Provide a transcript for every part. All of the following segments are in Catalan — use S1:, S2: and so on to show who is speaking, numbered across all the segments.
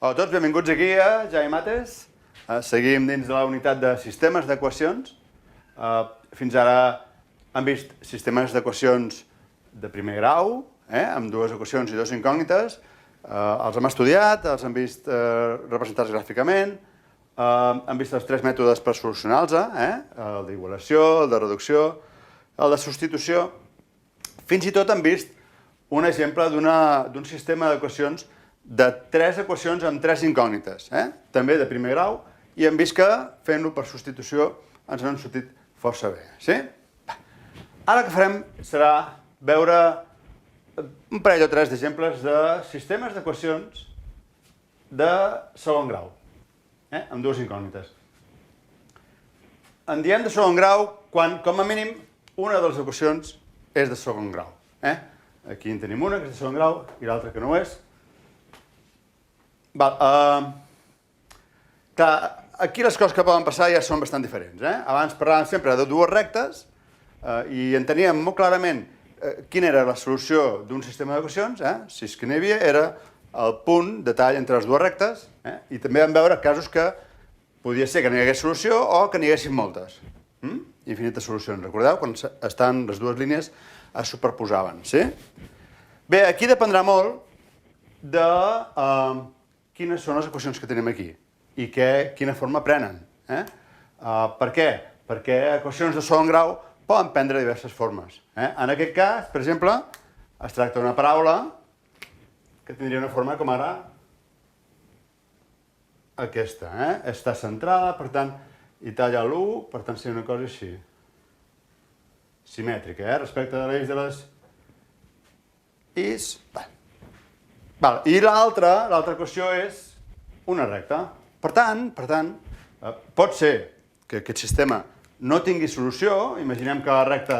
S1: Hola a tots, benvinguts aquí a Jaime Mates. Seguim dins de la unitat de sistemes d'equacions. Fins ara hem vist sistemes d'equacions de primer grau, amb dues equacions i dues incògnites. Els hem estudiat, els hem vist representats gràficament, hem vist els tres mètodes per solucionar-los, el d'igualació, el de reducció, el de substitució. Fins i tot hem vist un exemple d'un sistema d'equacions de tres equacions amb tres incògnites, també de primer grau, i hem vist que fent-lo per substitució ens n'han sortit força bé. Sí? Ara el que farem serà veure un parell o tres d'exemples de sistemes d'equacions de segon grau, amb dues incògnites. En diem de segon grau quan, com a mínim, una de les equacions és de segon grau. Aquí en tenim una que és de segon grau i l'altra que no ho és. Aquí les coses que poden passar ja són bastant diferents. Abans parlàvem sempre de dues rectes i enteníem molt clarament quina era la solució d'un sistema d'equacions, si és que n'hi havia, era el punt de tall entre les dues rectes, i també vam veure casos que podia ser que no hi hagués solució o que n'hi haguessin moltes. Infinites solucions, recordeu? Quan estan les dues línies es superposaven, sí? Bé, aquí dependrà molt de quines són les equacions que tenim aquí i quina forma prenen. Per què? Perquè equacions de segon grau poden prendre diverses formes. En aquest cas, per exemple, es tracta d'una paraula que tindria una forma com ara aquesta. Està centrada, per tant, i talla l'1, per tant, seria una cosa així. Simètrica, respecte de l'eix de les is. I l'altra equació és una recta. Per tant, pot ser que aquest sistema no tingui solució, imaginem que la recta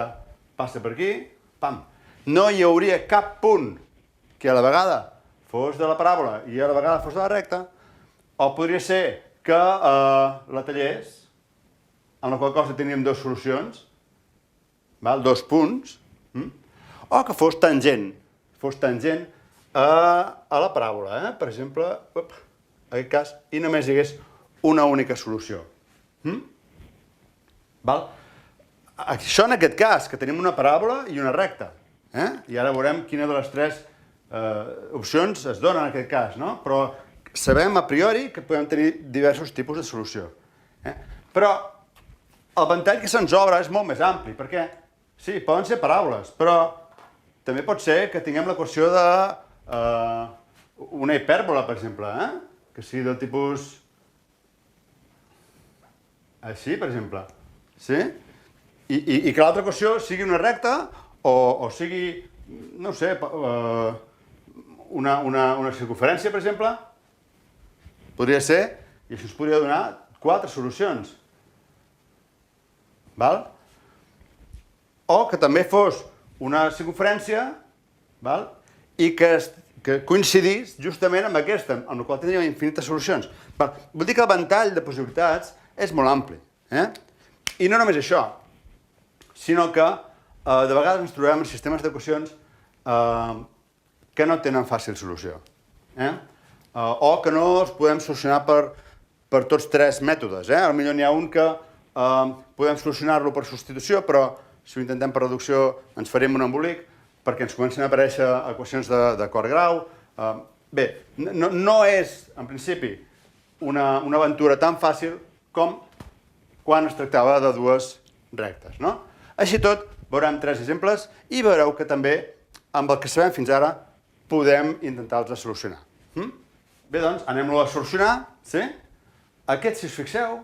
S1: passa per aquí, no hi hauria cap punt que a la vegada fos de la paràbola i a la vegada fos de la recta, o podria ser que la tallés, amb la qual cosa teníem dues solucions, dos punts, o que fos tangent a la paràbola, per exemple, en aquest cas, i només hi hagués una única solució. Això en aquest cas, que tenim una paràbola i una recta. I ara veurem quina de les tres opcions es dona en aquest cas, però sabem a priori que podem tenir diversos tipus de solució. Però el ventall que se'ns obre és molt més ampli, perquè sí, poden ser paràboles, però també pot ser que tinguem l'equació d'una hipèrbola, per exemple, que sigui del tipus així, per exemple. I que l'altra equació sigui una recta o sigui, no sé, una circunferència, per exemple. Podria ser, i això ens podria donar 4 solucions. O que també fos una circunferència i que coincidís justament amb aquesta, amb la qual tindríem infinites solucions. Vol dir que el ventall de possibilitats és molt ampli. I no només això, sinó que de vegades ens trobem en sistemes d'equacions que no tenen fàcil solució. O que no els podem solucionar per tots tres mètodes. Potser n'hi ha un que podem solucionar-lo per substitució, però si ho intentem per reducció ens faríem un embolic, perquè ens comencen a aparèixer equacions de quart grau. Bé, no és, en principi, una aventura tan fàcil com quan es tractava de dues rectes. Així tot, veurem tres exemples i veureu que també, amb el que sabem fins ara, podem intentar-los solucionar. Bé, doncs, anem-lo a solucionar. Aquest, si us fixeu,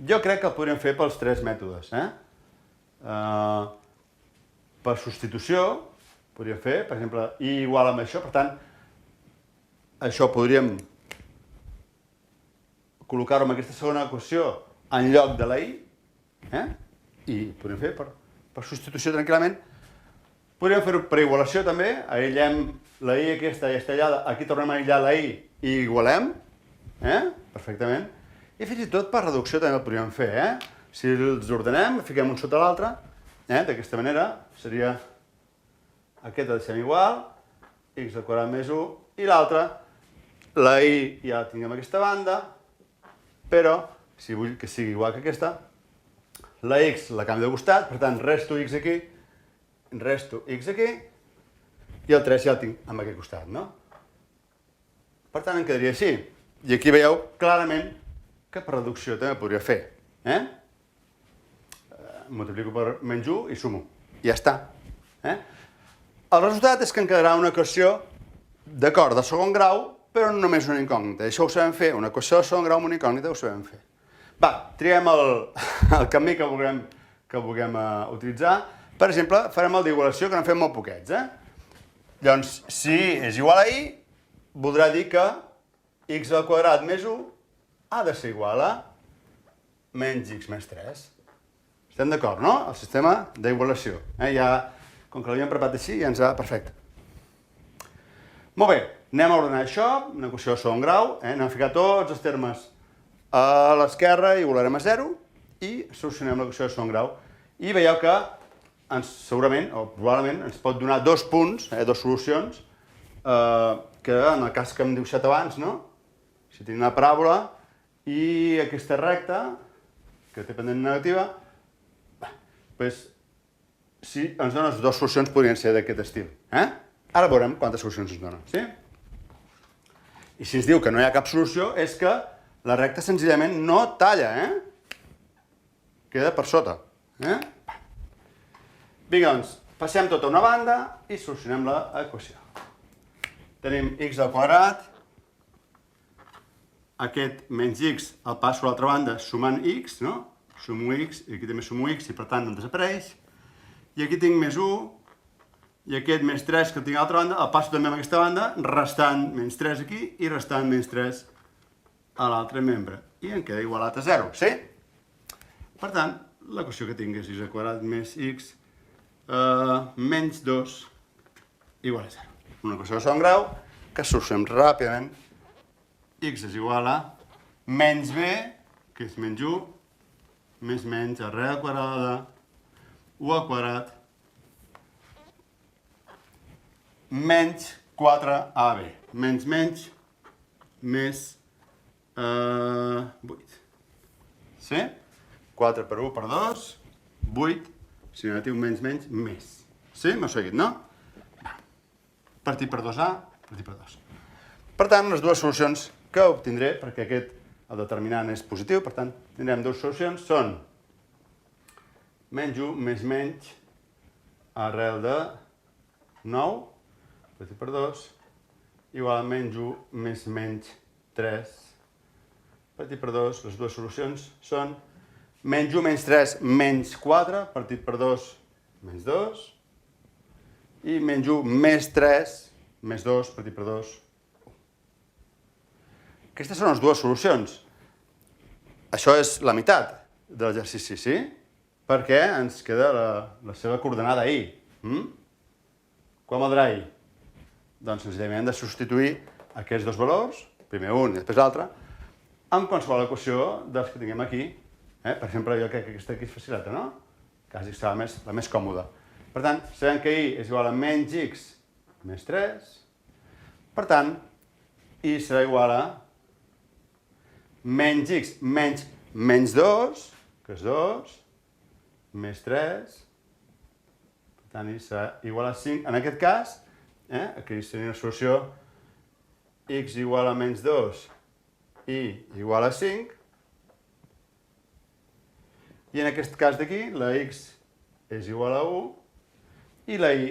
S1: jo crec que el podríem fer pels tres mètodes. Per substitució, podríem fer, per exemple, i igual amb això, per tant, això podríem col·locar-ho en aquesta segona equació en lloc de la i, i podríem fer per substitució tranquil·lament. Podríem fer-ho per igualació també, aïllem la i aquesta i està aïllada, aquí tornem a aïllar la i i igualem, perfectament, i fins i tot per reducció també el podríem fer. Si els ordenem, fiquem un sota l'altre, d'aquesta manera seria aquest el deixem igual, x al quadrat més 1, i l'altre La i ja la tinguem a aquesta banda, però si vull que sigui igual que aquesta, la x la canvio de costat, per tant, resto x aquí, resto x aquí, i el 3 ja el tinc en aquest costat, no? Per tant, em quedaria així. I aquí veieu clarament que per reducció també podria fer. Multiplico per menys 1 i sumo. I ja està. El resultat és que em quedarà una equació d'acord de segon grau, però només una incògnita. Això ho sabem fer. Una equació de segon grau amb una incògnita ho sabem fer. Va, triem el camí que vulguem utilitzar. Per exemple, farem el d'igualació, que n'hem fet molt poquets. Llavors, si és igual a i, voldrà dir que x al quadrat més 1 ha de ser igual a menys x més 3. Estem d'acord, no? El sistema d'igualació. Ja, com que l'havíem preparat així, ja ens va perfecte. Molt bé, anem a ordenar això, una equació de segon grau, anem a ficar tots els termes a l'esquerra, igualarem a 0, i solucionem l'equació de segon grau. I veieu que segurament, o probablement, ens pot donar dos punts, dues solucions, que en el cas que hem dibuixat abans, no? Si tenim una paràbola i aquesta recta, que té pendent negativa, doncs, si ens dona les dues solucions podrien ser d'aquest estil. Ara veurem quantes solucions ens donen, sí? I si ens diu que no hi ha cap solució, és que la recta senzillament no talla, queda per sota. Vinga, doncs, passem tot a una banda i solucionem l'equació. Tenim x al quadrat, aquest menys x el passo a l'altra banda sumant x, no? Sumo x, i aquí també sumo x, i per tant no desapareix. I aquí tinc més 1, i aquest més 3 que el tinc a l'altra banda, el passo també a aquesta banda, restant menys 3 aquí i restant menys 3 a l'altre membre. I em queda igualat a 0, sí? Per tant, l'equació que tinc és x al quadrat més x menys 2 igual a 0. Una equació de segon grau que solucionem ràpidament. X és igual a menys b, que és menys 1, més menys arrel quadrada de 1 al quadrat menys 4ab. Menys menys més 8. Sí? 4 per 1 per 2, 8, si negatiu menys menys, més. Sí? M'heu seguit, no? Partit per 2a, partit per 2. Per tant, les dues solucions que obtindré, perquè aquest, el determinant és positiu, per tant, tindrem dues solucions, són menys 1 més menys arrel de 9, partit per 2, igual a menys 1 més menys 3, partit per 2, les dues solucions són menys 1 menys 3 menys 4, partit per 2, menys 2, i menys 1 més 3 més 2, partit per 2, 1. Aquestes són les dues solucions. Això és la meitat de l'exercici, sí? Perquè ens queda la seva coordenada i. Quan valdrà i? Doncs senzillament hem de substituir aquests dos valors, primer un i després l'altre, amb qualsevol equació dels que tinguem aquí. Per exemple, jo crec que aquesta aquí és facileta, no? Quasi serà la més còmoda. Per tant, sabem que i és igual a menys x més 3. Per tant, i serà igual a menys x menys menys 2, que és 2, més 3. Per tant, i serà igual a 5. En aquest cas, aquí seria una solució x igual a menys 2 i igual a 5. I en aquest cas d'aquí, la x és igual a 1 i la i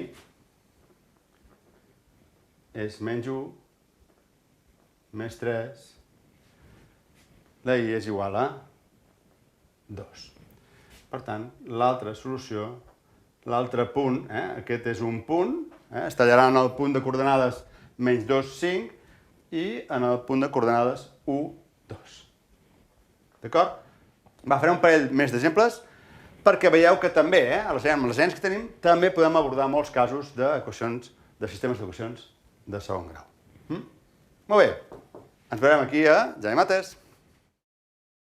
S1: és menys 1 més 3. La i és igual a 2. Per tant, l'altra solució, l'altre punt, aquest és un punt, es tallarà en el punt de coordenades menys 2, 5 i en el punt de coordenades 1, 2. D'acord? Faré un parell més d'exemples perquè veieu que també, amb les eines que tenim, també podem abordar molts casos d'equacions, de sistemes d'equacions de segon grau. Molt bé, ens veurem aquí a Jaime Mates.